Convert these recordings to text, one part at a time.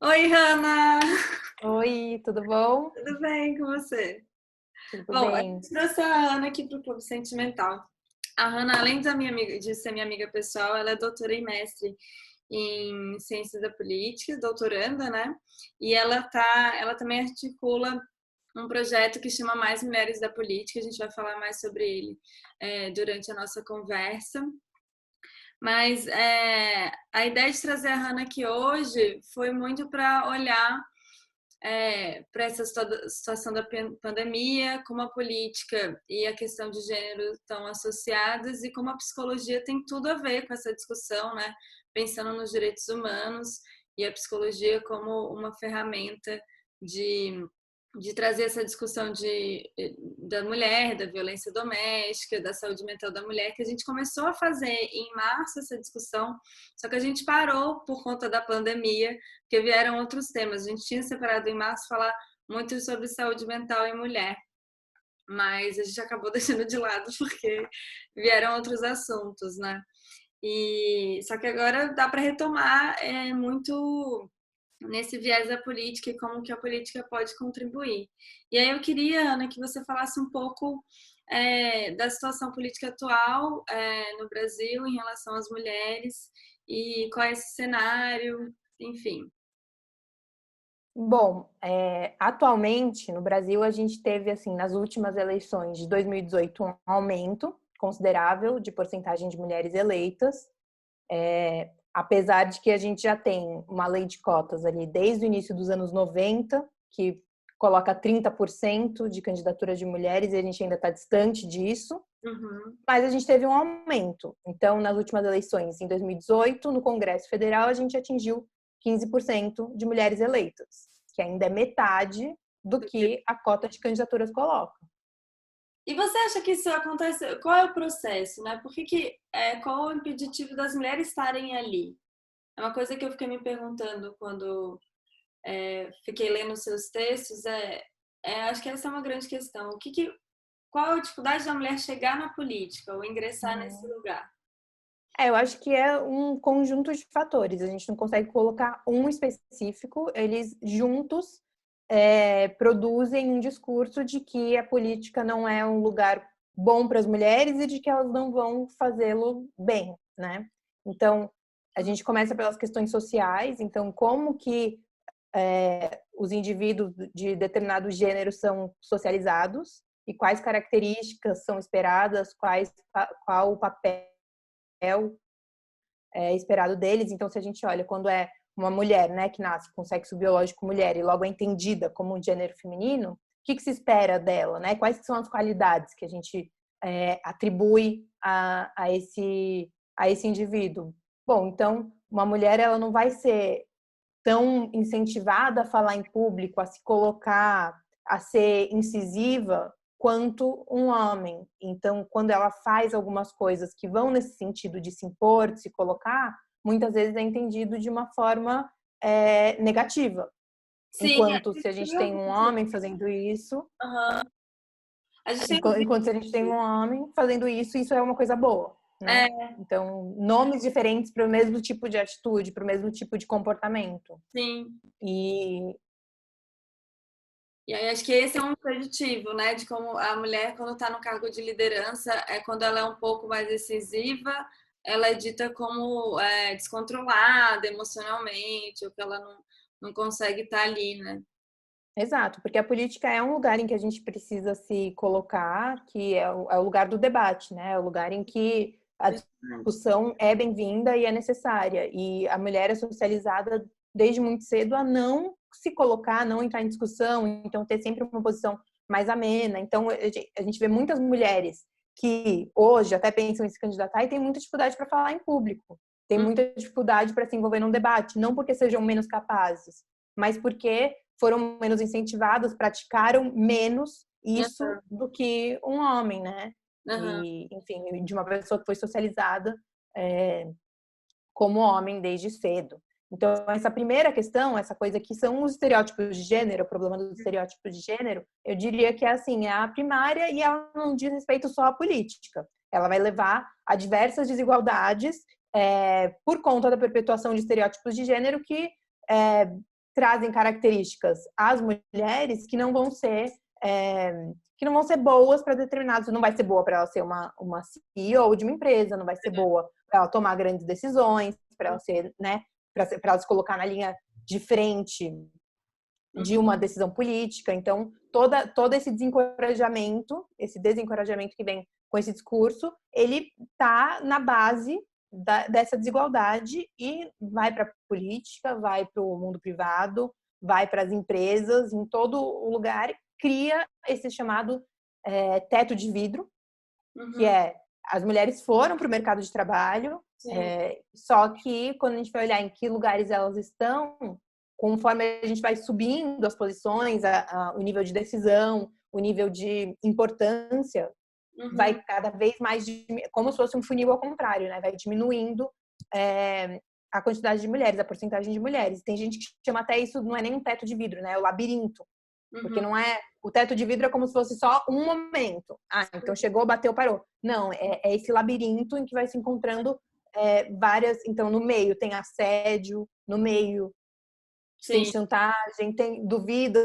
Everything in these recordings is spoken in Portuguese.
Oi, Hanna! Oi, tudo bom? Tudo bem com você? Tudo Bom, a bem. gente trouxe a Hanna aqui para o Clube Sentimental. A Hanna, além de ser minha amiga pessoal, ela é doutora e mestre em Ciências da Política, doutoranda, né? E ela também articula um projeto que chama Mais Mulheres da Política. A gente vai falar mais sobre ele durante a nossa conversa. Mas a ideia de trazer a Hanna aqui hoje foi muito para olhar para essa situação da pandemia, como a política e a questão de gênero estão associadas e como a psicologia tem tudo a ver com essa discussão, né? Pensando nos direitos humanos e a psicologia como uma ferramenta de de trazer essa discussão da mulher, da violência doméstica, da saúde mental da mulher, que a gente começou a fazer em março essa discussão, só que a gente parou por conta da pandemia, porque vieram outros temas. A gente tinha separado em março falar muito sobre saúde mental em mulher, mas a gente acabou deixando de lado porque vieram outros assuntos, né? E só que agora dá para retomar muito nesse viés da política e como que a política pode contribuir. E aí eu queria, Ana, que você falasse um pouco da situação política atual no Brasil em relação às mulheres e qual é esse cenário, enfim. Bom, atualmente no Brasil a gente teve, assim, nas últimas eleições de 2018 um aumento considerável de porcentagem de mulheres eleitas, apesar de que a gente já tem uma lei de cotas ali desde o início dos anos 90, que coloca 30% de candidatura de mulheres e a gente ainda está distante disso. Uhum. Mas a gente teve um aumento. Então, nas últimas eleições, em 2018, no Congresso Federal, a gente atingiu 15% de mulheres eleitas, que ainda é metade do que a cota de candidaturas coloca. E você acha que isso acontece? Qual é o processo, né? Qual é o impeditivo das mulheres estarem ali? É uma coisa que eu fiquei me perguntando quando fiquei lendo seus textos. Acho que essa é uma grande questão. Qual a dificuldade da mulher chegar na política ou ingressar nesse lugar? Eu acho que é um conjunto de fatores. A gente não consegue colocar um específico. Eles juntos produzem um discurso de que a política não é um lugar bom para as mulheres e de que elas não vão fazê-lo bem, né? Então, a gente começa pelas questões sociais. Então, como que os indivíduos de determinado gênero são socializados e quais características são esperadas, qual o papel esperado deles. Então, se a gente olha quando é uma mulher, né, que nasce com sexo biológico mulher e logo é entendida como um gênero feminino, o que se espera dela, né? Quais são as qualidades que a gente atribui a esse indivíduo? Bom, então, uma mulher ela não vai ser tão incentivada a falar em público, a se colocar, a ser incisiva quanto um homem. Então, quando ela faz algumas coisas que vão nesse sentido de se impor, de se colocar, muitas vezes é entendido de uma forma negativa. Sim, Enquanto se a gente tem um homem fazendo isso, uhum. A gente tem ouvido, enquanto se a gente tem um homem fazendo isso, isso é uma coisa boa, né? é, Então, nomes diferentes para o mesmo tipo de atitude, para o mesmo tipo de comportamento. sim. E E aí acho que esse é um impeditivo, né? De como a mulher, quando está no cargo de liderança, quando ela é um pouco mais decisiva, ela é dita como descontrolada emocionalmente, ou que ela não consegue estar ali, né? Exato, porque a política é um lugar em que a gente precisa se colocar, que é o lugar do debate, né? É o lugar em que a discussão é bem-vinda e é necessária. E a mulher é socializada desde muito cedo a não se colocar, a não entrar em discussão, então ter sempre uma posição mais amena. Então a gente vê muitas mulheres que hoje até pensam em se candidatar e têm muita dificuldade para falar em público, tem Hum, muita dificuldade para se envolver num debate, não porque sejam menos capazes, mas porque foram menos incentivadas, praticaram menos isso do que um homem, né? aham. E, enfim, de uma pessoa que foi socializada como homem desde cedo. Então, essa primeira questão, essa coisa que são os estereótipos de gênero, o problema dos estereótipos de gênero, eu diria que é assim, é a primária e ela não diz respeito só à política. Ela vai levar a diversas desigualdades por conta da perpetuação de estereótipos de gênero que trazem características às mulheres que não vão ser boas para determinados. Não vai ser boa para ela ser uma CEO de uma empresa, não vai ser boa para ela tomar grandes decisões, para ela ser, né, para ela se colocar na linha de frente de uma decisão política. Então, todo esse desencorajamento que vem com esse discurso, ele está na base dessa desigualdade e vai para a política, vai para o mundo privado, vai para as empresas, em todo o lugar, cria esse chamado teto de vidro, que é as mulheres foram para o mercado de trabalho, só que quando a gente vai olhar em que lugares elas estão, conforme a gente vai subindo as posições, o nível de decisão, o nível de importância, vai cada vez mais, como se fosse um funil ao contrário, né? Vai diminuindo a quantidade de mulheres, a porcentagem de mulheres. Tem gente que chama até isso, não é nem um teto de vidro, né? É o labirinto. Porque não é... O teto de vidro é como se fosse só um momento. Ah, então chegou, bateu, parou. Não, é esse labirinto em que vai se encontrando várias... Então, no meio tem assédio, no meio tem chantagem, tem duvida,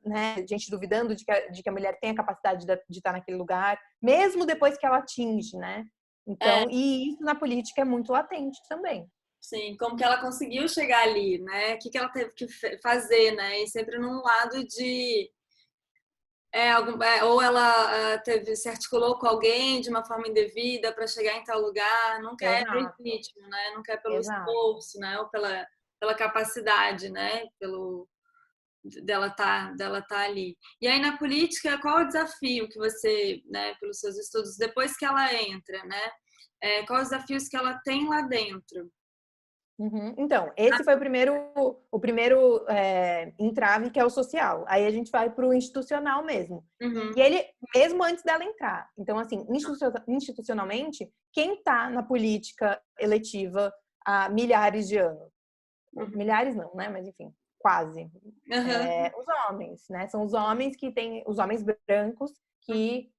né? Gente duvidando de que a mulher tem a capacidade de estar naquele lugar, mesmo depois que ela atinge, né? Então, e isso na política é muito latente também. Sim, como que ela conseguiu chegar ali, né? O que ela teve que fazer, né? E sempre num lado de... ou ela se articulou com alguém de uma forma indevida para chegar em tal lugar, nunca é legítimo, né? Nunca é pelo esforço, né? Ou pela capacidade, né? Dela tá ali. E aí na política, qual o desafio que você, né? Pelos seus estudos, depois que ela entra, né? Quais os desafios que ela tem lá dentro? Então, esse foi o primeiro entrave, que é o social. Aí a gente vai para o institucional mesmo. E ele, mesmo antes dela entrar. Então, assim, institucionalmente, quem está na política eletiva há milhares de anos? Milhares não, né? Mas, enfim, quase. Os homens, né? São os homens os homens brancos que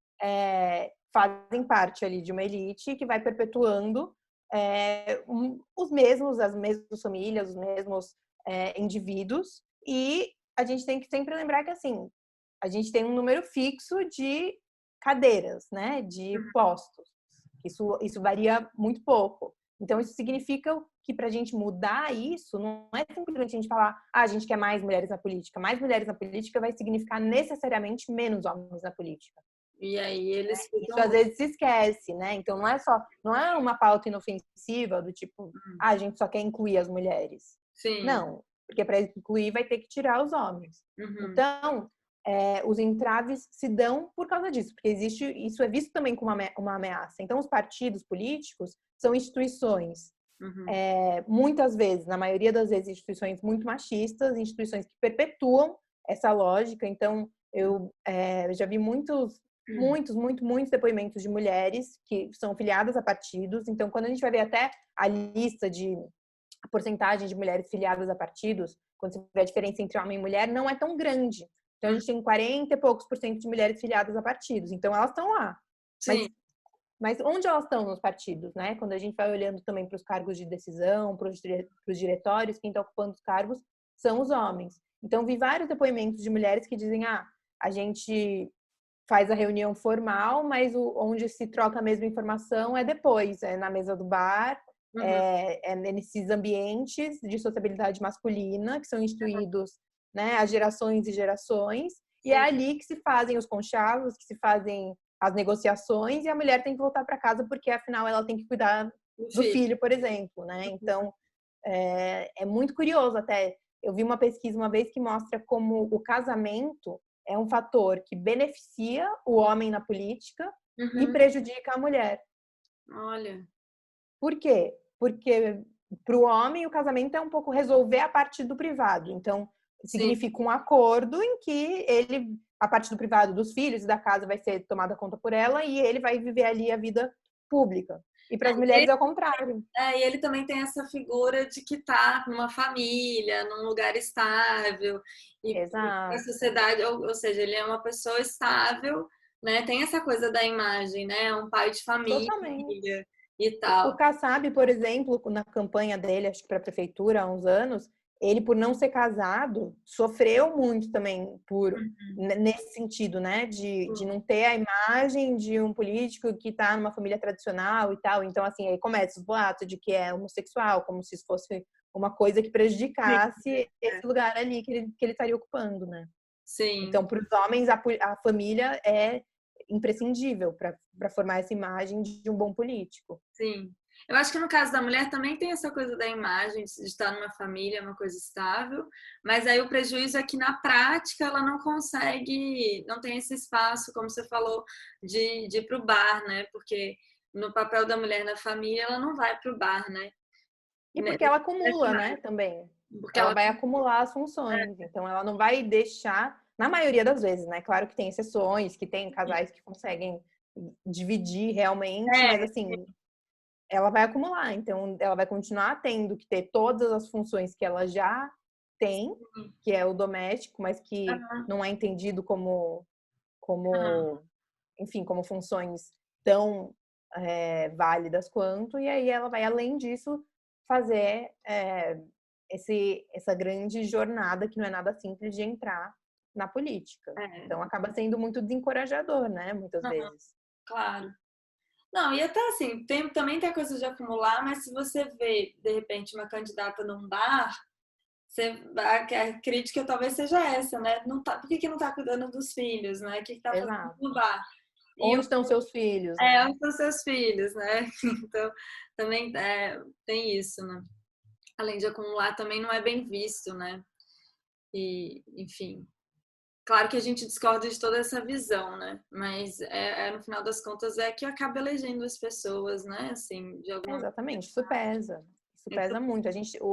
fazem parte ali de uma elite que vai perpetuando as mesmas famílias, os mesmos indivíduos, e a gente tem que sempre lembrar que, assim, a gente tem um número fixo de cadeiras, né, de postos. Isso varia muito pouco. Então, isso significa que para a gente mudar isso, não é simplesmente a gente falar, a gente quer mais mulheres na política. Mais mulheres na política vai significar necessariamente menos homens na política. E aí eles isso às vezes se esquece, né? Então não é uma pauta inofensiva do tipo, a gente só quer incluir as mulheres. Sim. Não, porque para incluir vai ter que tirar os homens. Então, os entraves se dão por causa disso, porque isso é visto também como uma ameaça. Então, os partidos políticos são instituições, muitas vezes, na maioria das vezes, instituições muito machistas, instituições que perpetuam essa lógica. Então, eu já vi muitos depoimentos de mulheres que são filiadas a partidos. Então, quando a gente vai ver até a lista a porcentagem de mulheres filiadas a partidos, quando você vê a diferença entre homem e mulher, não é tão grande. Então, a gente tem 40 e poucos por cento de mulheres filiadas a partidos. Então, elas estão lá. Mas onde elas estão nos partidos, né? Quando a gente vai olhando também para os cargos de decisão, para os diretórios, quem está ocupando os cargos são os homens. Então, vi vários depoimentos de mulheres que dizem, a gente faz a reunião formal, mas onde se troca a mesma informação é depois, na mesa do bar, nesses ambientes de sociabilidade masculina que são instituídos, né, há gerações e gerações, e é ali que se fazem os conchavos, que se fazem as negociações, e a mulher tem que voltar para casa porque, afinal, ela tem que cuidar do filho, por exemplo, né? Então, é muito curioso até. Eu vi uma pesquisa uma vez que mostra como o casamento é um fator que beneficia o homem na política e prejudica a mulher. Olha. Por quê? Porque para o homem o casamento é um pouco resolver a parte do privado. Então, significa um acordo em que a parte do privado dos filhos e da casa vai ser tomada conta por ela e ele vai viver ali a vida pública. E para as mulheres é o contrário. E ele também tem essa figura de que tá numa família, num lugar estável. E a sociedade, ou seja, ele é uma pessoa estável, né? Tem essa coisa da imagem, né? Um pai de família. Totalmente. E tal. O Kassab, por exemplo, na campanha dele, acho que para a prefeitura há uns anos, ele, por não ser casado, sofreu muito também nesse sentido, né? De não ter a imagem de um político que está numa família tradicional e tal. Então, assim, aí começa os boatos de que é homossexual, como se isso fosse uma coisa que prejudicasse esse lugar ali que ele estaria ocupando, né? Sim. Então, para os homens, a família é imprescindível para formar essa imagem de um bom político. Sim. Eu acho que no caso da mulher também tem essa coisa da imagem, de estar numa família, uma coisa estável, mas aí o prejuízo é que na prática ela não consegue, não tem esse espaço, como você falou, de ir para o bar, né? Porque no papel da mulher na família ela não vai para o bar, né? E porque ela acumula, né, também. Porque Ela ela vai acumular as funções, então ela não vai deixar, na maioria das vezes, né? Claro que tem exceções, que tem casais que conseguem dividir realmente, mas assim, ela vai acumular, então ela vai continuar tendo que ter todas as funções que ela já tem, que é o doméstico, mas que não é entendido como enfim, como funções tão válidas quanto, e aí ela vai, além disso, fazer essa grande jornada, que não é nada simples, de entrar na política. Então acaba sendo muito desencorajador, né, muitas vezes. Claro. Não, e até assim, também tem a coisa de acumular, mas se você vê, de repente, uma candidata num bar, a crítica talvez seja essa, né? Não tá, por que não tá cuidando dos filhos, né? O que tá fazendo Exato. no bar? Onde estão seus filhos, né? Onde estão seus filhos, né? Então, também tem isso, né? Além de acumular, também não é bem visto, né? E, enfim, claro que a gente discorda de toda essa visão, né? Mas no final das contas é que acaba elegendo as pessoas, né? Assim, de alguma Exatamente, isso pesa. Isso Então, pesa muito.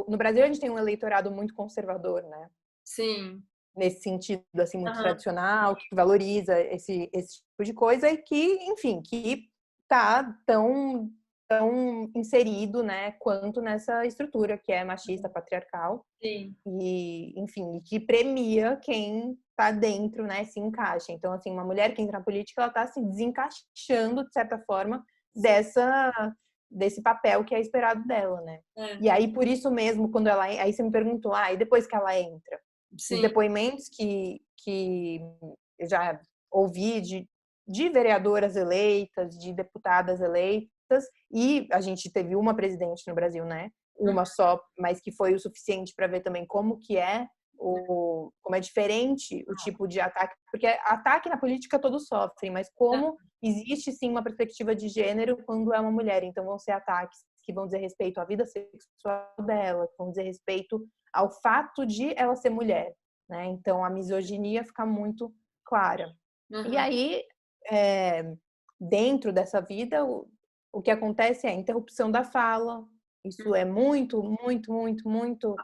No Brasil a gente tem um eleitorado muito conservador, né? sim. Nesse sentido, assim, muito Aham. tradicional, que valoriza esse tipo de coisa e que, enfim, que tá tão inserido, né, quanto nessa estrutura que é machista, patriarcal Sim. e, enfim, que premia quem tá dentro, né, se encaixa. Então, assim, uma mulher que entra na política, ela tá se desencaixando, de certa forma, desse papel que é esperado dela, né? E aí, por isso mesmo, aí você me perguntou, e depois que ela entra? Os Sim. depoimentos que eu já ouvi de vereadoras eleitas, de deputadas eleitas, e a gente teve uma presidente no Brasil, né? Uma só, mas que foi o suficiente para ver também como é diferente o tipo de ataque, porque ataque na política todos sofrem, mas como existe sim uma perspectiva de gênero quando é uma mulher, então vão ser ataques que vão dizer respeito à vida sexual dela, que vão dizer respeito ao fato de ela ser mulher, né? Então a misoginia fica muito clara. E aí, dentro dessa vida, o que acontece é a interrupção da fala. Isso é muito, muito, muito, muito,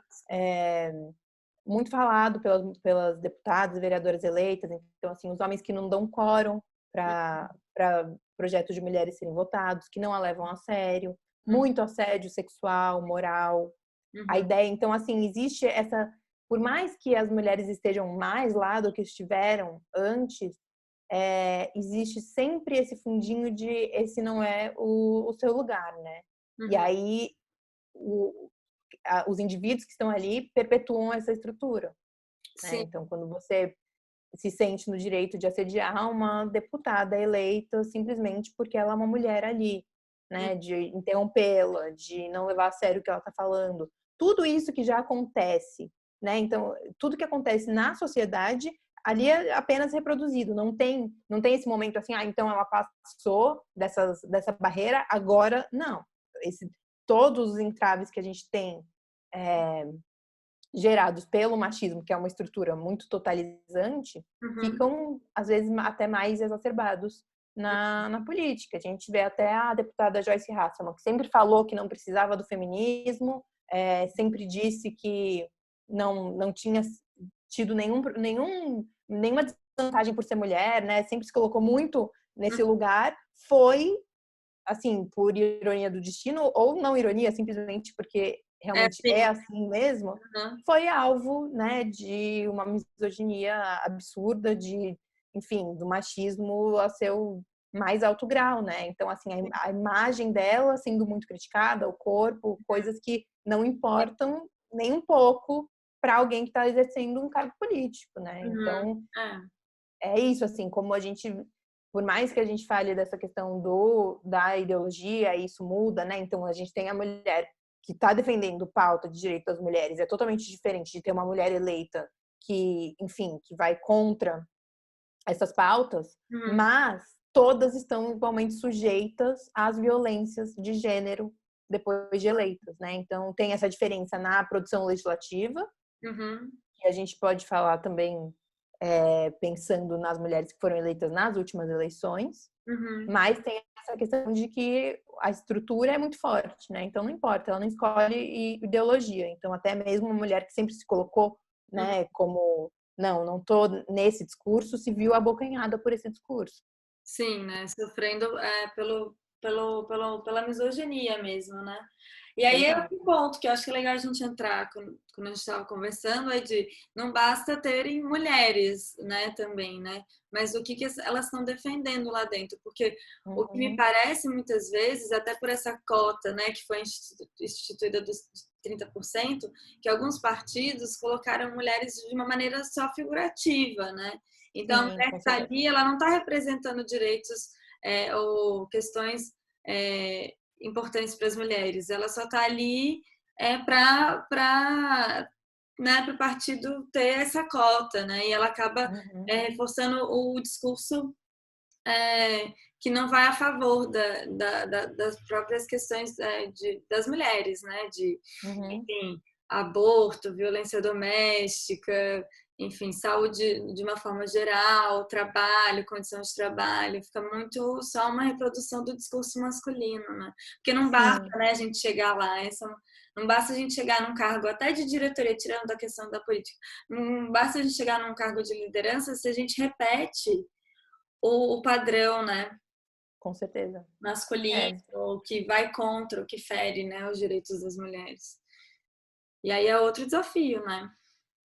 muito falado pelas deputadas e vereadoras eleitas. Então, assim, os homens que não dão quórum para projetos de mulheres serem votados, que não a levam a sério, muito assédio sexual, moral. A ideia, então, assim, existe essa. Por mais que as mulheres estejam mais lá do que estiveram antes, existe sempre esse fundinho de esse não é o seu lugar, né? E aí os indivíduos que estão ali perpetuam essa estrutura, né? Então, quando você se sente no direito de assediar uma deputada eleita simplesmente porque ela é uma mulher ali, né? De interrompê-la, de não levar a sério o que ela está falando. Tudo isso que já acontece, né? Então, tudo que acontece na sociedade ali é apenas reproduzido. Não tem esse momento assim, então ela passou dessa barreira, agora não. Todos os entraves que a gente tem gerados pelo machismo, que é uma estrutura muito totalizante, ficam, às vezes, até mais exacerbados na política. A gente vê até a deputada Joyce Hasselmann, que sempre falou que não precisava do feminismo, sempre disse que não tinha tido nenhuma desvantagem por ser mulher, né? Sempre se colocou muito nesse lugar. Foi, assim, por ironia do destino, ou não ironia, simplesmente porque realmente é assim mesmo, foi alvo, né, de uma misoginia absurda, enfim, do machismo a seu mais alto grau, né? Então, assim, a imagem dela sendo muito criticada, o corpo, coisas que não importam nem um pouco para alguém que está exercendo um cargo político, né? Uhum. Então, é isso, assim, como a gente, por mais que a gente fale dessa questão da ideologia, isso muda, né? Então, a gente tem a mulher que está defendendo pauta de direito das mulheres, é totalmente diferente de ter uma mulher eleita que, enfim, que vai contra essas pautas, mas todas estão igualmente sujeitas às violências de gênero depois de eleitas, né? Então, tem essa diferença na produção legislativa, que a gente pode falar também pensando nas mulheres que foram eleitas nas últimas eleições, mas tem essa questão de que a estrutura é muito forte, né? Então, não importa, ela não escolhe ideologia. Então, até mesmo uma mulher que sempre se colocou, né, como não tô nesse discurso, se viu abocanhada por esse discurso. Sim, né? Sofrendo pela misoginia mesmo, né? E aí é Exato. outro ponto que eu acho que é legal a gente entrar quando a gente estava conversando, é de não basta terem mulheres, né, também, né? Mas o que elas estão defendendo lá dentro? Porque o que me parece muitas vezes, até por essa cota, né, que foi instituída dos 30%, que alguns partidos colocaram mulheres de uma maneira só figurativa, né? Então, a Sim, mulher que com está certeza. ali, ela não está representando direitos ou questões importantes para as mulheres. Ela só está ali para o partido ter essa cota, né? E ela acaba reforçando o discurso que não vai a favor das próprias questões das mulheres, né? De, enfim, aborto, violência doméstica, enfim, saúde de uma forma geral, trabalho, condição de trabalho, fica muito só uma reprodução do discurso masculino, né? Porque não basta, né, a gente chegar lá, não basta a gente chegar num cargo até de diretoria, tirando da questão da política, não basta a gente chegar num cargo de liderança se a gente repete o padrão, né? Com certeza. Masculino, o que vai contra, o que fere, né, os direitos das mulheres. E aí é outro desafio, né?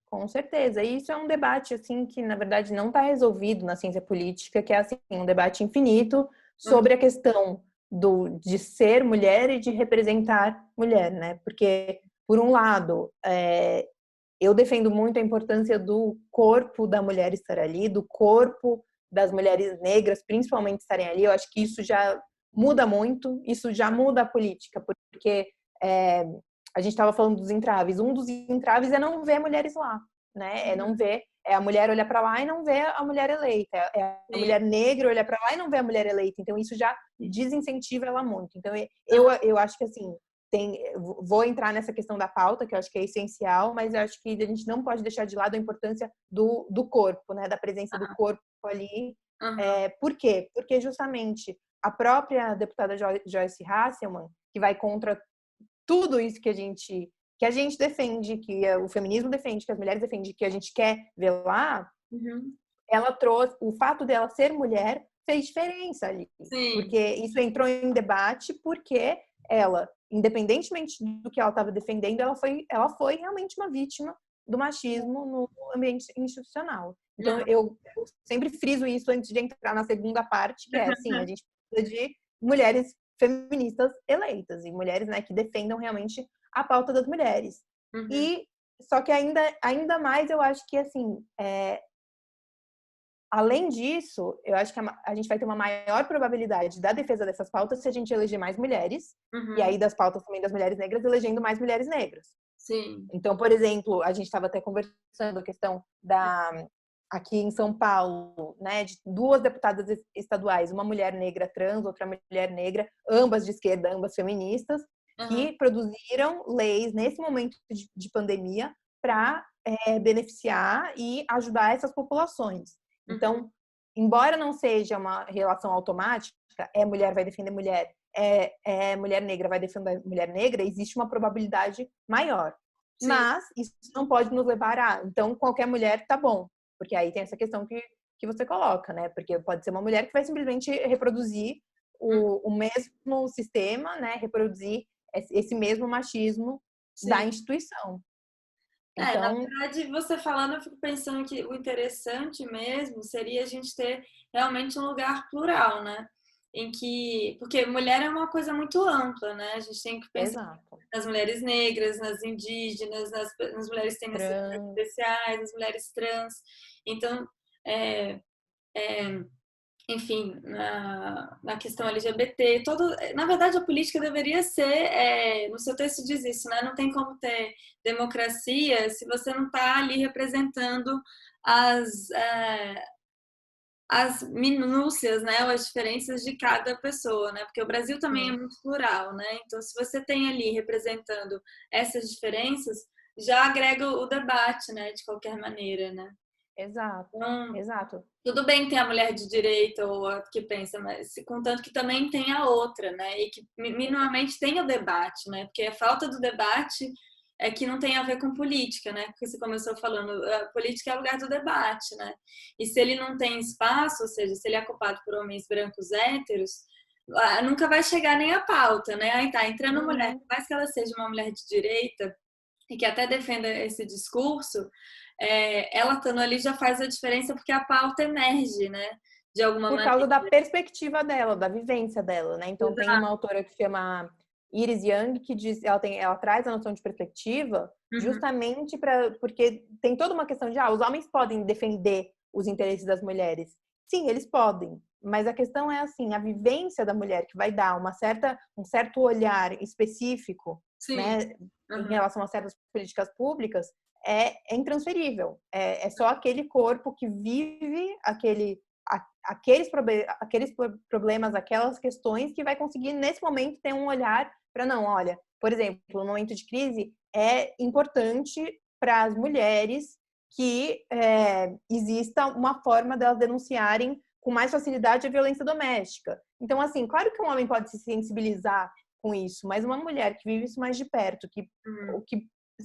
Com certeza. E isso é um debate assim que, na verdade, não está resolvido na ciência política, que é assim, um debate infinito sobre a questão de ser mulher e de representar mulher, né? Porque, por um lado, eu defendo muito a importância do corpo da mulher estar ali, do corpo das mulheres negras, principalmente, estarem ali. Eu acho que isso já muda muito, isso já muda a política, porque a gente estava falando dos entraves. Um dos entraves é não ver mulheres lá, né? É não ver, a mulher olhar para lá e não ver a mulher eleita. É a mulher negra olhar para lá e não ver a mulher eleita. Então isso já desincentiva ela muito. Então eu acho que assim, vou entrar nessa questão da pauta, que eu acho que é essencial, mas eu acho que a gente não pode deixar de lado a importância do corpo, né? Da presença do corpo ali. Por quê? Porque justamente a própria deputada Joyce Hasselmann, que vai contra tudo isso que a gente defende, que o feminismo defende, que as mulheres defendem, que a gente quer ver lá, ela trouxe, o fato dela ser mulher fez diferença ali. Sim. Porque isso entrou em debate porque ela, independentemente do que ela estava defendendo, ela foi realmente uma vítima do machismo no ambiente institucional. Então, eu sempre friso isso antes de entrar na segunda parte, que é assim, a gente precisa de mulheres feministas eleitas e mulheres, né, que defendam realmente a pauta das mulheres. E só que ainda mais eu acho que assim, além disso, eu acho que a gente vai ter uma maior probabilidade da defesa dessas pautas se a gente eleger mais mulheres, e aí das pautas também das mulheres negras, elegendo mais mulheres negras. Sim. Então, por exemplo, a gente estava até conversando a questão aqui em São Paulo, né, de duas deputadas estaduais, uma mulher negra trans, outra mulher negra, ambas de esquerda, ambas feministas, que produziram leis nesse momento de pandemia para beneficiar e ajudar essas populações. Então, embora não seja uma relação automática, mulher vai defender mulher, mulher negra vai defender mulher negra, existe uma probabilidade maior. Sim. Mas isso não pode nos levar então qualquer mulher tá bom, porque aí tem essa questão que você coloca, né? Porque pode ser uma mulher que vai simplesmente reproduzir o mesmo sistema, né? Reproduzir esse mesmo machismo da instituição. Na Então, verdade, você falando, eu fico pensando que o interessante mesmo seria a gente ter realmente um lugar plural, né? em que... Porque mulher é uma coisa muito ampla, né? A gente tem que pensar Exato. nas mulheres negras, nas indígenas, nas mulheres que têm necessidades Trans. especiais, nas mulheres trans. Então, é, é, enfim, na questão LGBT, na verdade, a política deveria ser, no seu texto diz isso, né? Não tem como ter democracia se você não está ali representando as, é, as minúcias, né, ou as diferenças de cada pessoa, né? Porque o Brasil também é Sim. muito plural, né? Então, se você tem ali representando essas diferenças, já agrega o debate, né, de qualquer maneira, né? Exato. Então, Exato. tudo bem ter a mulher de direita ou a que pensa, mas contanto que também tem a outra, né? E que minimamente tem o debate, né? Porque a falta do debate é que não tem a ver com política, né? Porque você começou falando, a política é o lugar do debate, né? E se ele não tem espaço, ou seja, se ele é ocupado por homens brancos héteros, nunca vai chegar nem a pauta, né? Aí tá entrando mulher, Uhum. por mais que ela seja uma mulher de direita e que até defenda esse discurso, ela estando ali já faz a diferença porque a pauta emerge, né? De alguma Por maneira. causa da perspectiva dela, da vivência dela, né? Então tem uma autora que se chama Iris Young que diz, ela traz a noção de perspectiva Uhum. justamente porque tem toda uma questão de os homens podem defender os interesses das mulheres. Sim, eles podem, mas a questão é assim, a vivência da mulher que vai dar um certo olhar específico, Sim. né, em Uhum. relação a certas políticas públicas é intransferível. É só aquele corpo que vive aqueles problemas, aquelas questões que vai conseguir, nesse momento, ter um olhar para não, olha, por exemplo, no momento de crise, é importante para as mulheres que exista uma forma delas denunciarem com mais facilidade a violência doméstica. Então, assim, claro que um homem pode se sensibilizar com isso, mas uma mulher que vive isso mais de perto, que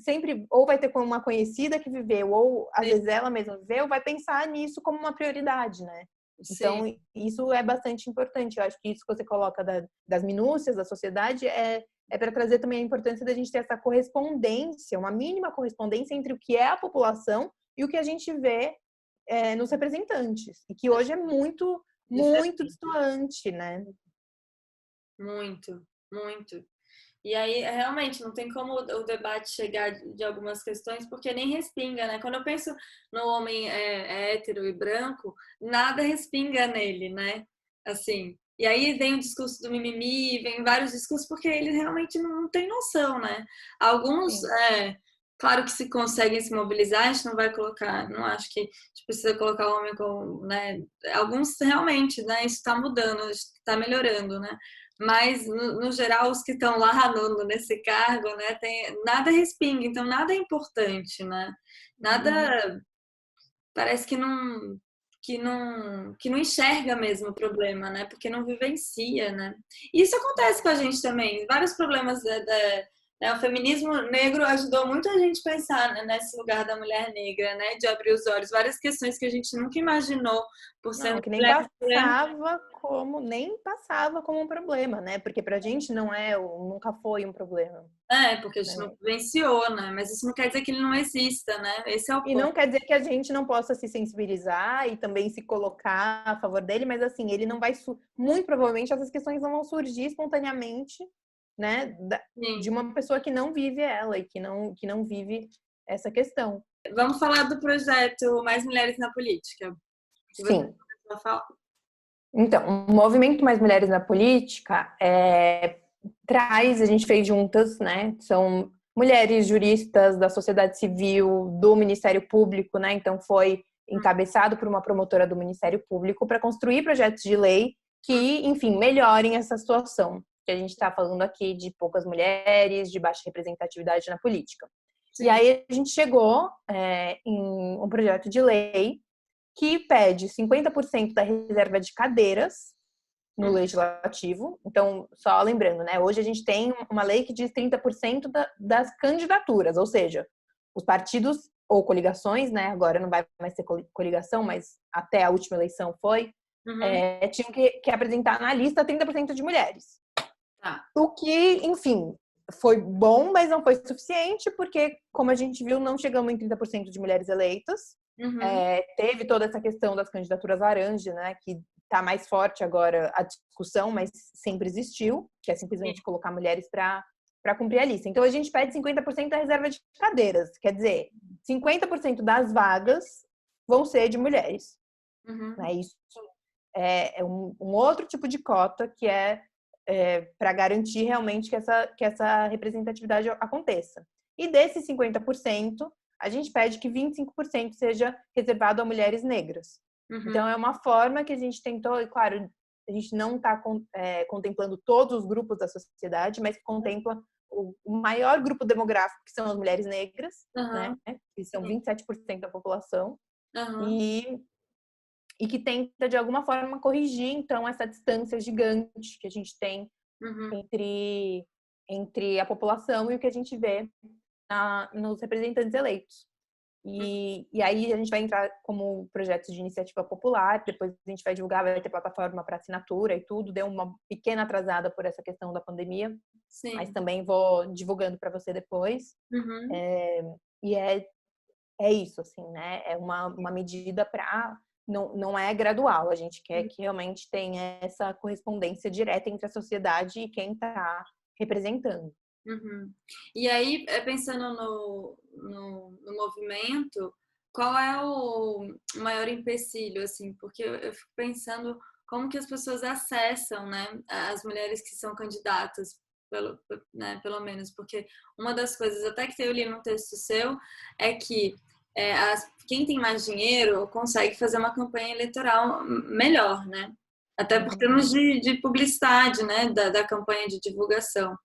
sempre ou vai ter como uma conhecida que viveu, ou às Sim. vezes ela mesma viveu, vai pensar nisso como uma prioridade, né? Sim. Então, isso é bastante importante. Eu acho que isso que você coloca das minúcias da sociedade é para trazer também a importância da gente ter essa correspondência, uma mínima correspondência entre o que é a população e o que a gente vê nos representantes. E que hoje é muito, muito Diferente. distante, né? Muito, muito. E aí, realmente, não tem como o debate chegar de algumas questões, porque nem respinga, né? Quando eu penso no homem hétero e branco, nada respinga nele, né? Assim. E aí vem o discurso do mimimi, vem vários discursos, porque ele realmente não tem noção, né? Alguns, Sim. claro que se conseguem se mobilizar, a gente não vai colocar, não acho que a gente precisa colocar o homem como, né? Alguns realmente, né? Isso está mudando, está melhorando, né? Mas, no geral, os que estão lá nesse cargo, né, nada respinga, então nada é importante, né? Uhum. Nada parece que não enxerga mesmo o problema, né? Porque não vivencia, né? E isso acontece com a gente também. Vários problemas né? O feminismo negro ajudou muito a gente a pensar, né, nesse lugar da mulher negra, né? De abrir os olhos. Várias questões que a gente nunca imaginou por ser Não, que nem mulher branca. nem passava como um problema, né? Porque pra gente não nunca foi um problema, Porque a gente não né? vivenciou, né? Mas isso não quer dizer que ele não exista, né? Esse é o E ponto. não quer dizer que a gente não possa se sensibilizar e também se colocar a favor dele, mas assim, ele não vai muito provavelmente essas questões não vão surgir espontaneamente, né, de Sim. uma pessoa que não vive ela e que não vive essa questão. Vamos falar do projeto Mais Mulheres na Política, que você Sim. começou a falar. Então, o movimento Mais Mulheres na Política a gente fez juntas, né? São mulheres juristas da sociedade civil, do Ministério Público, né? Então foi encabeçado por uma promotora do Ministério Público para construir projetos de lei que, enfim, melhorem essa situação que a gente está falando aqui de poucas mulheres, de baixa representatividade na política. E Sim. aí a gente chegou em um projeto de lei que pede 50% da reserva de cadeiras no legislativo. Então, só lembrando, né? Hoje a gente tem uma lei que diz 30% das candidaturas, ou seja, os partidos ou coligações, né? Agora não vai mais ser coligação, mas até a última eleição foi, Uhum. tinham que apresentar na lista 30% de mulheres. Tá. O que, enfim, foi bom, mas não foi suficiente, porque, como a gente viu, não chegamos em 30% de mulheres eleitas. Uhum. Teve toda essa questão das candidaturas laranja, né, que tá mais forte agora a discussão, mas sempre existiu, que é simplesmente colocar mulheres para cumprir a lista. Então, a gente pede 50% da reserva de cadeiras. Quer dizer, 50% das vagas vão ser de mulheres. Né? Isso é um outro tipo de cota que é para garantir realmente que essa representatividade aconteça. E desses 50%, a gente pede que 25% seja reservado a mulheres negras. Então, é uma forma que a gente tentou, e claro, a gente não está contemplando todos os grupos da sociedade, mas contempla o maior grupo demográfico, que são as mulheres negras, né? Que são 27% da população, e que tenta, de alguma forma, corrigir, então, essa distância gigante que a gente tem entre a população e o que a gente vê nos representantes eleitos. E aí a gente vai entrar como projeto de iniciativa popular, depois a gente vai divulgar, vai ter plataforma para assinatura e tudo. Deu uma pequena atrasada por essa questão da pandemia, mas também vou divulgando para você depois. E é isso, assim, né? É uma medida para... Não é gradual, a gente quer que realmente tenha essa correspondência direta entre a sociedade e quem está representando. E aí, pensando no movimento, qual é o maior empecilho, assim? Porque eu fico pensando como que as pessoas acessam, né, as mulheres que são candidatas, pelo menos, porque uma das coisas, até que eu li num texto seu, é que quem tem mais dinheiro consegue fazer uma campanha eleitoral melhor, né? Até por termos de publicidade, né, da campanha de divulgação.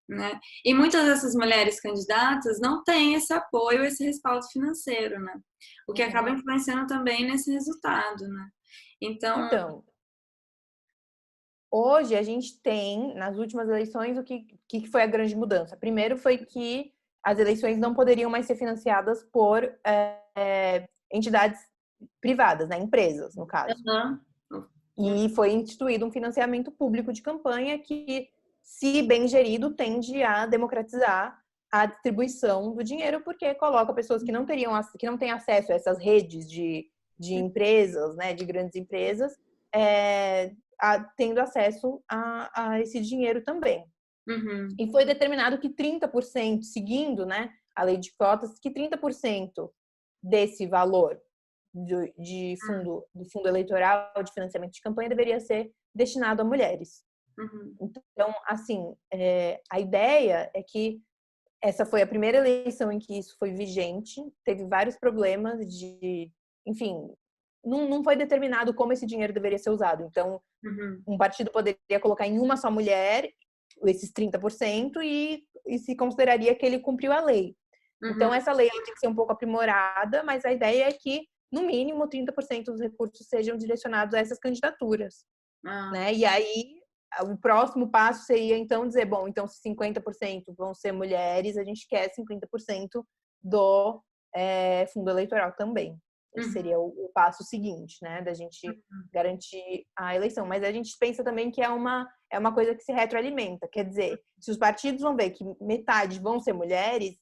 Né? E muitas dessas mulheres candidatas não têm esse apoio, esse respaldo financeiro, né? O que acaba influenciando também nesse resultado, né? Então, hoje a gente tem, nas últimas eleições, o que foi a grande mudança? Primeiro foi que as eleições não poderiam mais ser financiadas por entidades privadas, né? Empresas, no caso. E foi instituído um financiamento público de campanha que, se bem gerido, tende a democratizar a distribuição do dinheiro, porque coloca pessoas que não têm acesso a essas redes de empresas, né, de grandes empresas, tendo acesso a esse dinheiro também. E foi determinado que 30%, seguindo, né, a lei de cotas, que 30% desse valor do fundo eleitoral de financiamento de campanha deveria ser destinado a mulheres. Então, assim, a ideia é que essa foi a primeira eleição em que isso foi vigente, teve vários problemas enfim, não foi determinado como esse dinheiro deveria ser usado. Então, um partido poderia colocar em uma só mulher esses 30% e se consideraria que ele cumpriu a lei. Então, essa lei tem que ser um pouco aprimorada, mas a ideia é que, no mínimo, 30% dos recursos sejam direcionados a essas candidaturas. Né? E aí, o próximo passo seria, então, dizer, bom, então se 50% vão ser mulheres, a gente quer 50% do fundo eleitoral também. Esse seria o passo seguinte, né? Da gente garantir a eleição. Mas a gente pensa também que é uma coisa que se retroalimenta. Quer dizer, se os partidos vão ver que metade vão ser mulheres,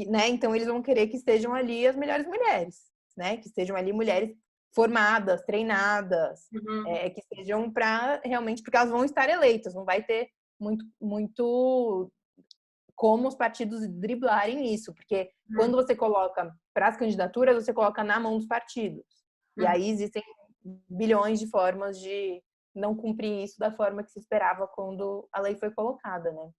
né? Então eles vão querer que estejam ali as melhores mulheres, né? Que estejam ali mulheres formadas, treinadas, que estejam para realmente, porque elas vão estar eleitas, não vai ter muito como os partidos driblarem isso, porque quando você coloca para as candidaturas, você coloca na mão dos partidos. E aí existem bilhões de formas de não cumprir isso da forma que se esperava quando a lei foi colocada, né?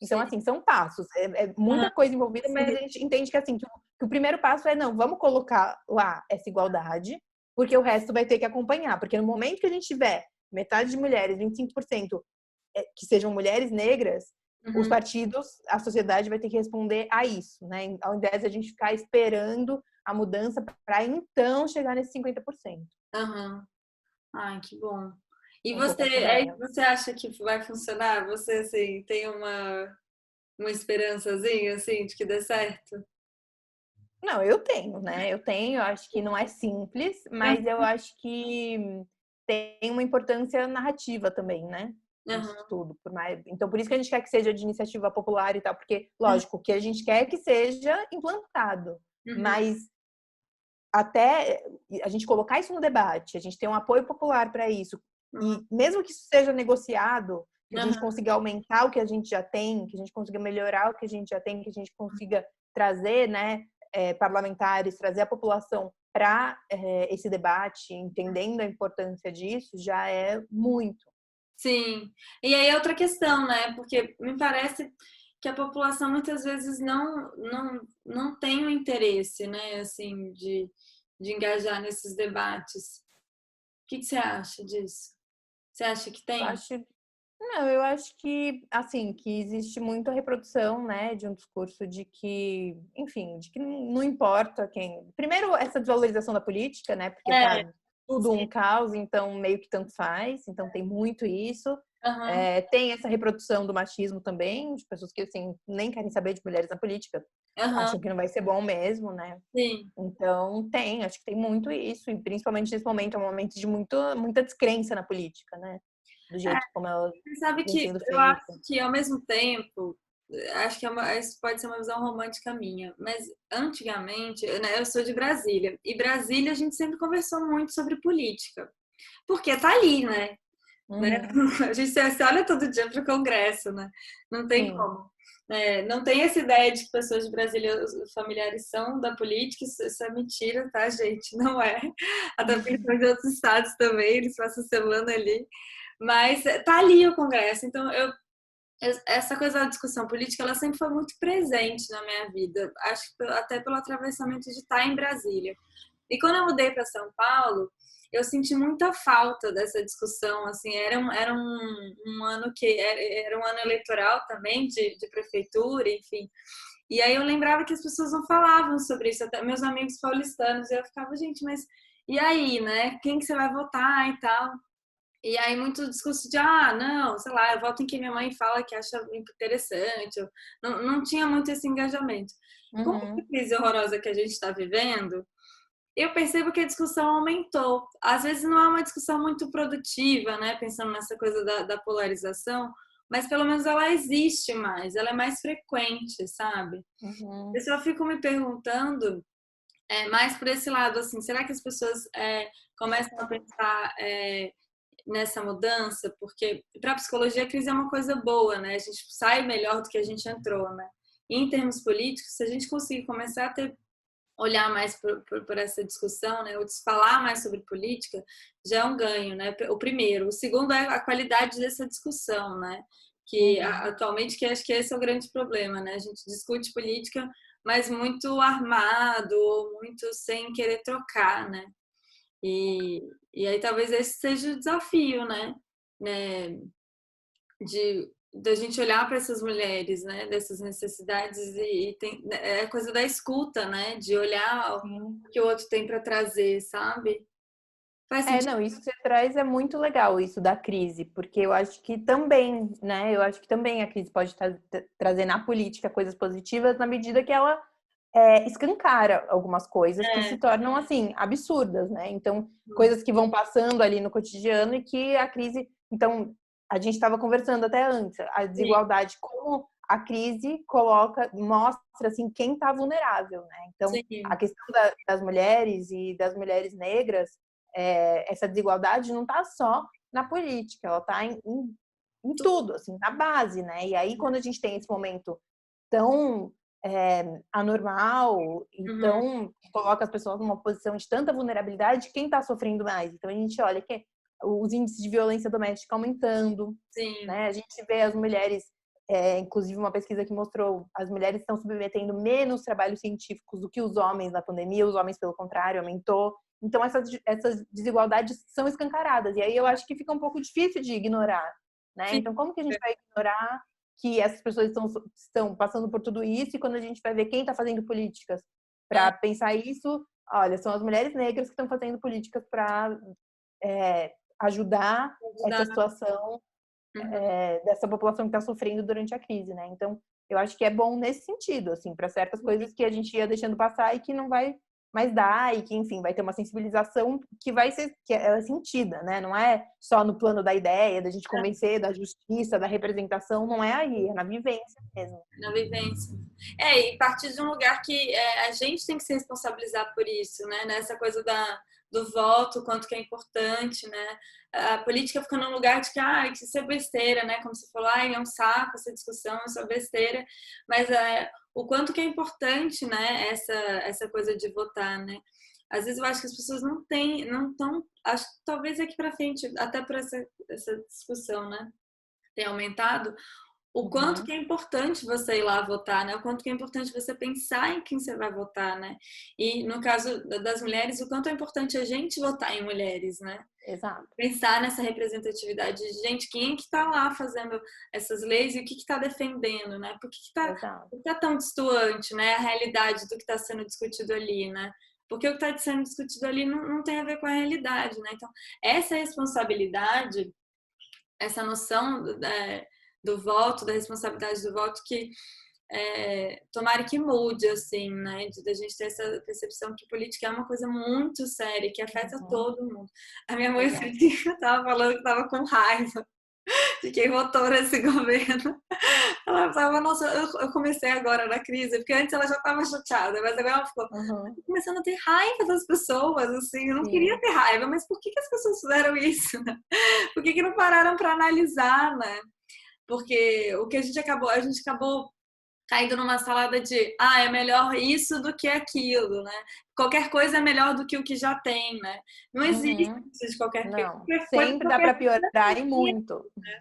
Então, assim, são passos. É muita coisa envolvida, mas a gente entende que, assim, que o primeiro passo é, não, vamos colocar lá essa igualdade, porque o resto vai ter que acompanhar. Porque no momento que a gente tiver metade de mulheres, 25% que sejam mulheres negras, os partidos, a sociedade vai ter que responder a isso, né? Ao invés de a gente ficar esperando a mudança para então chegar nesse 50%. Ai, que bom. E você acha que vai funcionar? Você, assim, tem uma esperançazinha, assim, de que dê certo? Não, eu tenho, né? Eu acho que não é simples, mas eu acho que tem uma importância narrativa também, né? Isso tudo. Então, por isso que a gente quer que seja de iniciativa popular e tal, porque, lógico, que a gente quer que seja implantado, mas até a gente colocar isso no debate, a gente ter um apoio popular para isso, e mesmo que isso seja negociado, que a gente consiga aumentar o que a gente já tem, que a gente consiga melhorar o que a gente já tem, que a gente consiga trazer, né, parlamentares, trazer a população para esse debate, entendendo a importância disso, já é muito. Sim. E aí é outra questão, né? Porque me parece que a população muitas vezes não tem o interesse, né, assim, de engajar nesses debates. O que você acha disso? Você acha que Eu tem? acho, não, eu acho que, assim, que existe muita reprodução, né, de um discurso de que, enfim, de que não importa quem. Primeiro, essa desvalorização da política, né, porque É, tá tudo um caos, então meio que tanto faz, então tem muito isso. aham, Tem essa reprodução do machismo também, de pessoas que, assim, nem querem saber de mulheres na política, aham, acham que não vai ser bom mesmo, né? sim. Então, acho que tem muito isso, e principalmente nesse momento, é um momento de muita descrença na política, né? Do jeito como ela Você sabe vem que sendo eu acho feita. que ao mesmo tempo, acho que isso pode ser uma visão romântica minha, mas antigamente, né, eu sou de Brasília, e Brasília a gente sempre conversou muito sobre política, porque tá ali, né? Uhum, A gente se olha todo dia para o Congresso, né? Não tem sim. como. Não tem essa ideia de que pessoas de Brasília, os familiares são da política, isso é mentira, tá, gente? Não é. Até porque eles são de outros estados também, eles passam semana ali. Mas tá ali o Congresso, então essa coisa da discussão política, ela sempre foi muito presente na minha vida, acho que até pelo atravessamento de estar em Brasília. E quando eu mudei para São Paulo, eu senti muita falta dessa discussão, assim, era um ano que era um ano eleitoral também de prefeitura, enfim. E aí eu lembrava que as pessoas não falavam sobre isso, até meus amigos paulistanos, e eu ficava, gente, mas e aí, né? Quem que você vai votar e tal? E aí muito discurso de, não, sei lá, eu voto em quem minha mãe fala que acha interessante. Não tinha muito esse engajamento. Com a Uhum. crise horrorosa que a gente está vivendo, eu percebo que a discussão aumentou. Às vezes não é uma discussão muito produtiva, né? Pensando nessa coisa da polarização, mas pelo menos ela existe mais, ela é mais frequente, sabe? Uhum. Eu só fico me perguntando, mais por esse lado, assim, será que as pessoas começam a pensar nessa mudança? Porque para a psicologia a crise é uma coisa boa, né? A gente sai melhor do que a gente entrou, né? E em termos políticos, se a gente conseguir começar a olhar mais por essa discussão, né, ou falar mais sobre política, já é um ganho, né? O primeiro. O segundo é a qualidade dessa discussão, né? Que Uhum. atualmente, que acho que esse é o grande problema, né? A gente discute política, mas muito armado, muito sem querer trocar, né? E aí talvez esse seja o desafio, né? De da gente olhar para essas mulheres, né, dessas necessidades e tem é a coisa da escuta, né, de olhar o Sim. que o outro tem para trazer, sabe? Faz sentido? Não, isso que você traz é muito legal, isso da crise, porque eu acho que também, né, eu acho que também a crise pode trazer na política coisas positivas na medida que ela escancara algumas coisas que se É, tornam, assim, absurdas, né? Então, coisas que vão passando ali no cotidiano e que a crise... Então, a gente estava conversando até antes, a sim, desigualdade, como a crise mostra, assim, quem está vulnerável, né? Então, a sim, questão das mulheres e das mulheres negras, essa desigualdade não está só na política, ela está em tudo, assim, na base, né? E aí, quando a gente tem esse momento tão anormal, uhum, então coloca as pessoas numa posição de tanta vulnerabilidade, quem está sofrendo mais? Então a gente olha que os índices de violência doméstica aumentando, sim, né? A gente vê as mulheres, inclusive uma pesquisa que mostrou as mulheres estão submetendo menos trabalhos científicos do que os homens na pandemia, os homens, pelo contrário, aumentou. Então essas desigualdades são escancaradas, e aí eu acho que fica um pouco difícil de ignorar, né? sim, Então como que a gente vai ignorar que essas pessoas estão passando por tudo isso, e quando a gente vai ver quem está fazendo políticas é, para pensar isso, olha, são as mulheres negras que estão fazendo políticas para ajudar essa ajudar, situação uhum, dessa população que está sofrendo durante a crise, né? Então, eu acho que é bom nesse sentido, assim, para certas coisas que a gente ia deixando passar e que não vai mas dá, e que, enfim, vai ter uma sensibilização que vai ser, que ela é sentida, né? Não é só no plano da ideia, da gente convencer, da justiça, da representação, não é aí, é na vivência mesmo. Na vivência. E partir de um lugar que a gente tem que se responsabilizar por isso, né? Nessa coisa do voto, quanto que é importante, né? A política fica num lugar de que isso é besteira, né? Como você falou, é um saco essa discussão, isso é besteira. Mas o quanto que é importante, né? Essa coisa de votar, né? Às vezes eu acho que as pessoas não estão, acho que talvez aqui para frente, até por essa discussão, né? Tem aumentado, o quanto que é importante você ir lá votar, né? O quanto que é importante você pensar em quem você vai votar, né? E no caso das mulheres, o quanto é importante a gente votar em mulheres, né? Exato. Pensar nessa representatividade de gente, quem é que tá lá fazendo essas leis e o que que tá defendendo, né? Por que tá tão distante, né? A realidade do que está sendo discutido ali, né? Porque o que está sendo discutido ali não tem a ver com a realidade, né? Então, essa responsabilidade, essa noção do voto, da responsabilidade do voto, que tomara que mude, assim, né? Da gente ter essa percepção que política é uma coisa muito séria, que afeta todo mundo. A minha mãe estava falando que estava com raiva de quem votou nesse governo. Ela estava, nossa, eu comecei agora na crise, porque antes ela já estava chateada, mas agora ela ficou começando a ter raiva das pessoas, assim, eu não queria ter raiva, mas por que as pessoas fizeram isso, né? Por que não pararam para analisar, né? Porque o que a gente acabou caindo numa salada de é melhor isso do que aquilo, né? Qualquer coisa é melhor do que o que já tem, né? Não existe isso de qualquer Sempre dá para piorar e muito. Né?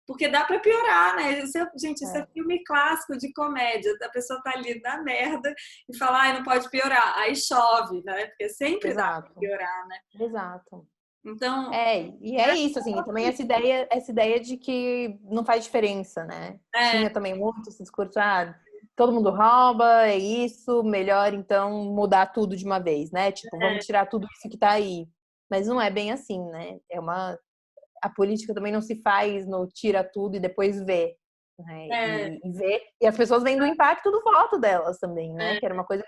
Porque dá para piorar, né? Isso é filme clássico de comédia. A pessoa tá ali na merda e fala, não pode piorar. Aí chove, né? Porque sempre dá para piorar, né? Exato. Então, e é isso, assim, também essa ideia de que não faz diferença, né? Tinha também muito esse discurso, todo mundo rouba, é isso, melhor então mudar tudo de uma vez, né? Tipo, vamos tirar tudo isso que tá aí. Mas não é bem assim, né? A política também não se faz no tira tudo e depois vê, né? E as pessoas veem do impacto do voto delas também, né? Que era uma coisa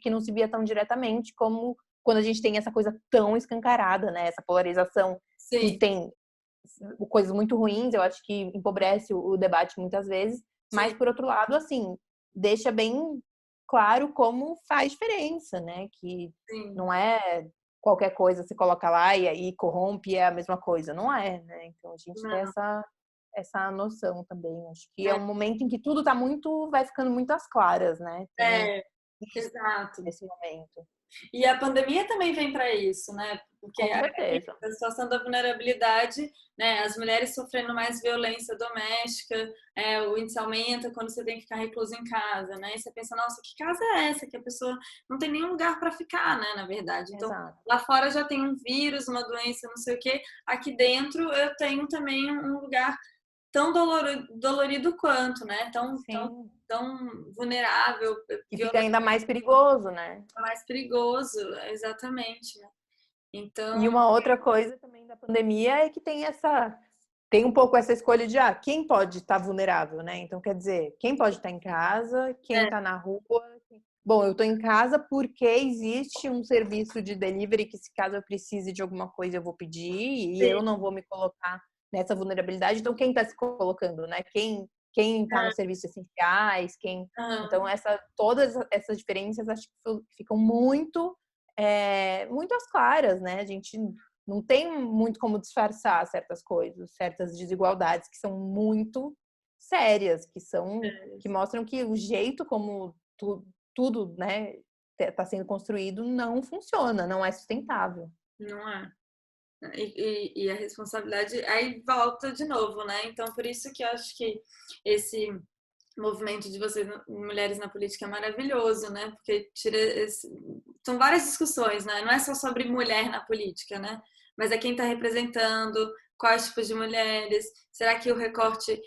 que não se via tão diretamente como quando a gente tem essa coisa tão escancarada, né? Essa polarização que tem coisas muito ruins, eu acho que empobrece o debate muitas vezes, mas por outro lado, assim, deixa bem claro como faz diferença, né? Que não é qualquer coisa se coloca lá e aí corrompe, é a mesma coisa, não é, né? Então a gente tem essa noção também. Acho que é um momento em que tudo vai ficando muito às claras, né? Exato. Nesse momento. E a pandemia também vem para isso, né? Porque a situação da vulnerabilidade, né? As mulheres sofrendo mais violência doméstica, o índice aumenta quando você tem que ficar recluso em casa, né? E você pensa, nossa, que casa é essa? Que a pessoa não tem nenhum lugar para ficar, né? Na verdade. Então, lá fora já tem um vírus, uma doença, não sei o quê. Aqui dentro eu tenho também um lugar tão dolorido quanto, né? Tão vulnerável. E fica ainda mais perigoso, né? Mais perigoso, exatamente, né? Então... E uma outra coisa também da pandemia é que tem um pouco essa escolha de quem pode estar vulnerável, né? Então, quer dizer, quem pode estar em casa, quem está na rua. Bom, eu estou em casa porque existe um serviço de delivery que, se caso eu precise de alguma coisa, eu vou pedir e eu não vou me colocar nessa vulnerabilidade. Então, quem está se colocando, né? Quem está nos serviços essenciais, Então, todas essas diferenças acho que ficam muito às claras, né? A gente não tem muito como disfarçar certas coisas, certas desigualdades que são muito sérias, que mostram que o jeito como tudo, né, está sendo construído não funciona, não é sustentável. Não é. E a responsabilidade aí volta de novo, né? Então, por isso que eu acho que esse movimento de vocês, mulheres na política, é maravilhoso, né? Porque são várias discussões, né? Não é só sobre mulher na política, né? Mas é quem está representando, quais tipos de mulheres, será que o recorte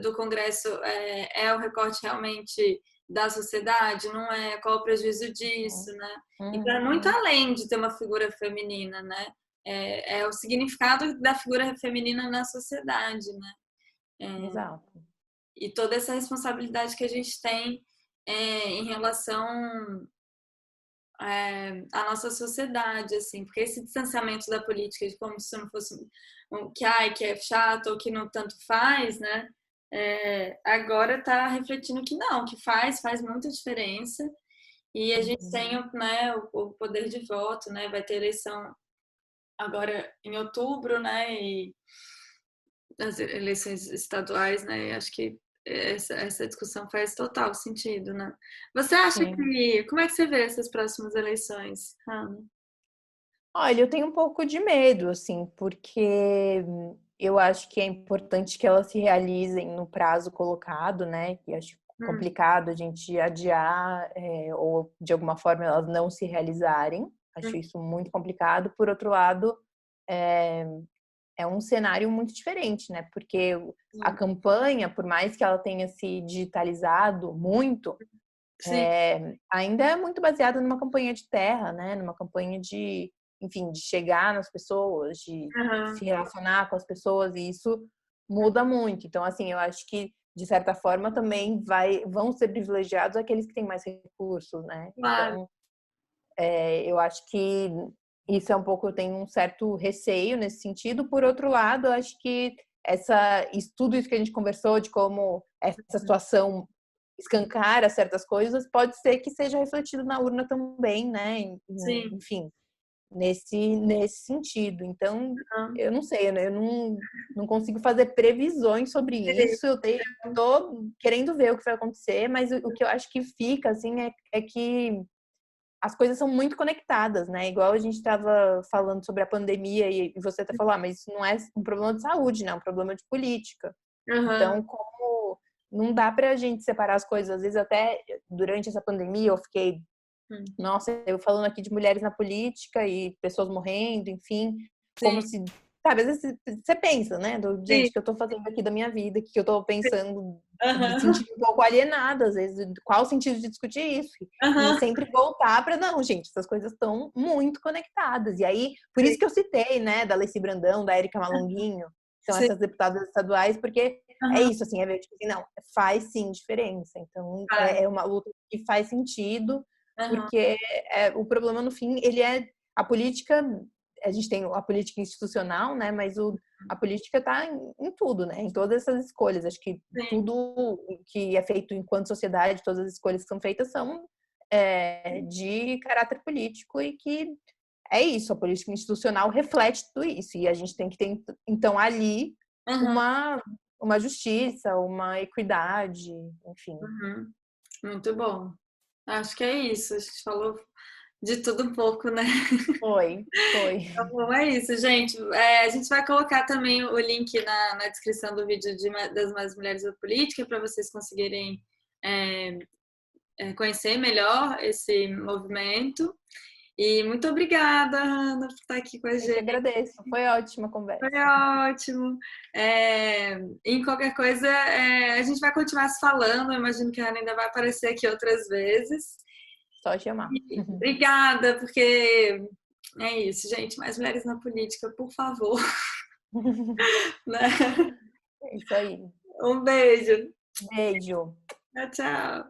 do Congresso é o recorte realmente da sociedade? Não é? Qual o prejuízo disso, né? Então, é muito além de ter uma figura feminina, né? É o significado da figura feminina na sociedade, né? Exato. E toda essa responsabilidade que a gente tem em relação a nossa sociedade, assim, porque esse distanciamento da política, de como se não fosse que é chato ou que não tanto faz, né? Agora está refletindo que não, que faz muita diferença. E a gente tem, né, o poder de voto, né? Vai ter eleição agora em outubro, né? E as eleições estaduais, né? Acho que essa discussão faz total sentido, né? Você acha Sim. que... Como é que você vê essas próximas eleições, Hannah? Olha, eu tenho um pouco de medo, assim, porque eu acho que é importante que elas se realizem no prazo colocado, né? E acho complicado a gente adiar ou, de alguma forma, elas não se realizarem. Acho isso muito complicado. Por outro lado, é um cenário muito diferente, né? Porque a campanha, por mais que ela tenha se digitalizado muito, Sim. ainda é muito baseada numa campanha de terra, né? Numa campanha de, enfim, de chegar nas pessoas, de se relacionar com as pessoas, e isso muda muito. Então, assim, eu acho que, de certa forma, também vão ser privilegiados aqueles que têm mais recursos, né? Claro. Então, eu acho que isso é um pouco, eu tenho um certo receio nesse sentido. Por outro lado, eu acho que tudo isso que a gente conversou de como essa situação escancara certas coisas, pode ser que seja refletido na urna também, né? Sim. Enfim, nesse sentido. Então, eu não sei, eu não consigo fazer previsões sobre isso. Eu tô querendo ver o que vai acontecer, mas o que eu acho que fica, assim, é que as coisas são muito conectadas, né? Igual a gente estava falando sobre a pandemia e você até falou, mas isso não é um problema de saúde, né? É um problema de política. Então, como não dá pra gente separar as coisas, às vezes até durante essa pandemia eu fiquei, nossa, eu falando aqui de mulheres na política e pessoas morrendo, enfim, como se, sabe, às vezes você pensa, né, gente, o que eu tô fazendo aqui da minha vida, o que eu tô pensando, me sentindo um pouco alienada, às vezes, qual o sentido de discutir isso? E sempre voltar para não, gente, essas coisas estão muito conectadas. E aí, por isso que eu citei, né, da Alessi Brandão, da Érica Malunguinho, são essas deputadas estaduais, porque é isso, assim, ver, tipo assim, não, faz sim diferença. Então, é uma luta que faz sentido, porque o problema, no fim, ele é a política. A gente tem a política institucional, né? Mas a política está em tudo, né? Em todas essas escolhas. Acho que tudo que é feito enquanto sociedade, todas as escolhas que são feitas são de caráter político e que é isso. A política institucional reflete tudo isso. E a gente tem que ter, então, ali uma justiça, uma equidade, enfim. Muito bom. Acho que é isso. A gente falou de tudo um pouco, né? Foi. Então é isso, gente. A gente vai colocar também o link na descrição do vídeo das Mais Mulheres da Política para vocês conseguirem conhecer melhor esse movimento. E muito obrigada, Ana, por estar aqui com a gente. Eu que agradeço. Foi ótima a conversa. Foi ótimo. Em qualquer coisa, a gente vai continuar se falando. Eu imagino que a Ana ainda vai aparecer aqui outras vezes. Só chamar. Obrigada, porque é isso, gente. Mais mulheres na política, por favor. Né? É isso aí. Um beijo. Beijo. Tchau, tchau.